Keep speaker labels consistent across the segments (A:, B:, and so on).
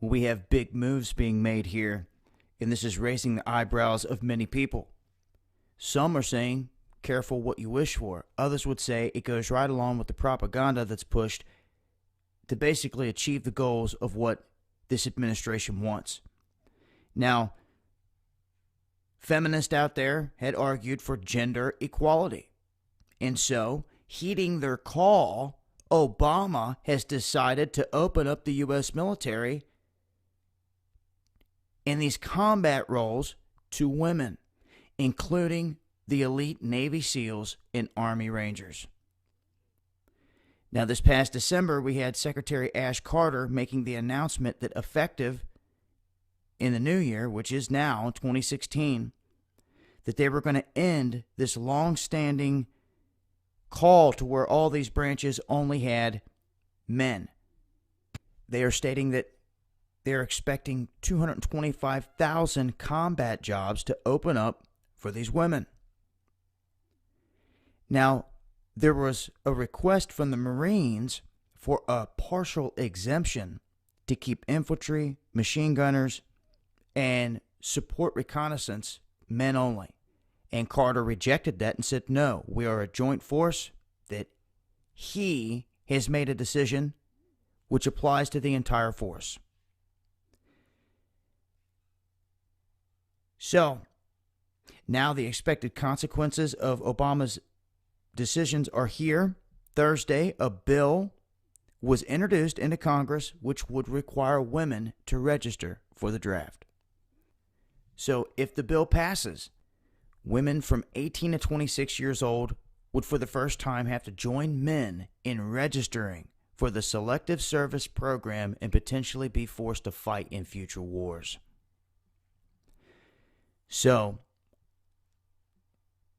A: we have big moves being made here, and this is raising the eyebrows of many people. Some are saying, careful what you wish for. Others would say it goes right along with the propaganda that's pushed to basically achieve the goals of what this administration wants. Now, feminists out there had argued for gender equality. And so, heeding their call, Obama has decided to open up the U.S. military in these combat roles to women, including the elite Navy SEALs and Army Rangers. Now, this past December, we had Secretary Ash Carter making the announcement that effective in the new year, which is now 2016, that they were going to end this long-standing call to where all these branches only had men. They are stating that they're expecting 225,000 combat jobs to open up for these women. Now, there was a request from the Marines for a partial exemption to keep infantry, machine gunners, and support reconnaissance men only. And Carter rejected that and said, no, we are a joint force, that he has made a decision which applies to the entire force. So, now the expected consequences of Obama's decisions are here. Thursday, a bill was introduced into Congress which would require women to register for the draft. So, if the bill passes, women from 18 to 26 years old would for the first time have to join men in registering for the Selective Service Program and potentially be forced to fight in future wars. So,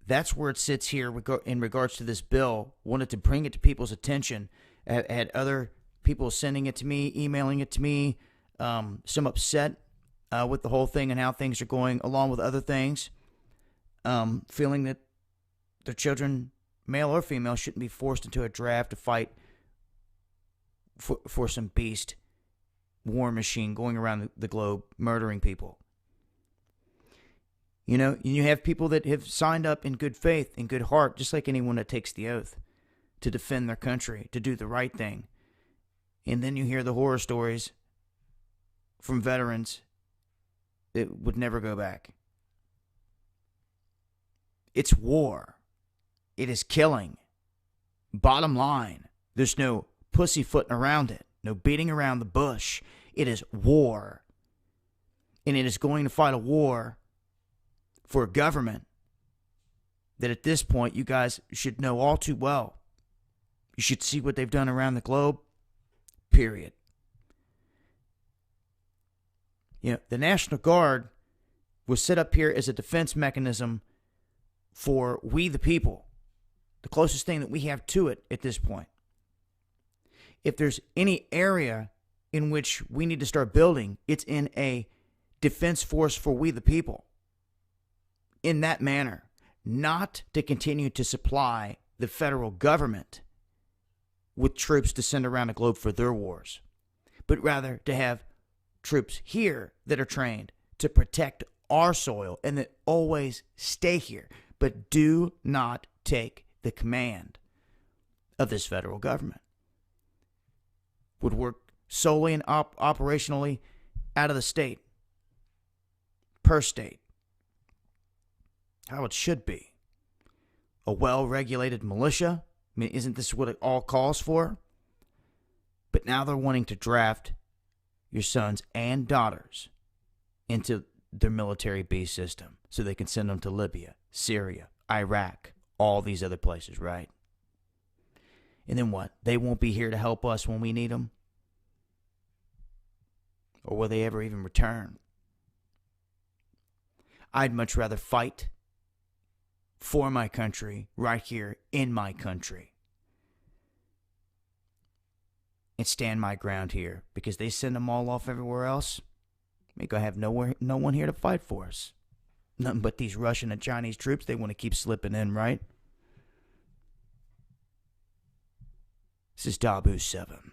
A: that's where it sits here in regards to this bill. Wanted to bring it to people's attention. I had other people sending it to me, emailing it to me, some upset with the whole thing and how things are going, along with other things. Feeling that their children, male or female, shouldn't be forced into a draft to fight for some beast war machine going around the globe murdering people. You know, you have people that have signed up in good faith, in good heart, just like anyone that takes the oath to defend their country, to do the right thing. And then you hear the horror stories from veterans that would never go back. It's war. It is killing. Bottom line, there's no pussyfooting around it, no beating around the bush. It is war. And it is going to fight a war for a government that at this point you guys should know all too well. You should see what they've done around the globe, period. You know, the National Guard was set up here as a defense mechanism for we the people, the closest thing that we have to it at this point. If there's any area in which we need to start building, it's in a defense force for we the people. In that manner, not to continue to supply the federal government with troops to send around the globe for their wars, but rather to have troops here that are trained to protect our soil and that always stay here, but do not take the command of this federal government. Would work solely and operationally out of the state, per state. How it should be. A well-regulated militia. I mean, isn't this what it all calls for? But now they're wanting to draft your sons and daughters into their military B system so they can send them to Libya, Syria, Iraq, all these other places, right? And then what? They won't be here to help us when we need them? Or will they ever even return? I'd much rather fight for my country right here in my country and stand my ground here, because they send them all off everywhere else. We're going to have no one here to fight for us. Nothing but these Russian and Chinese troops they want to keep slipping in, right? This is DAHBOO7.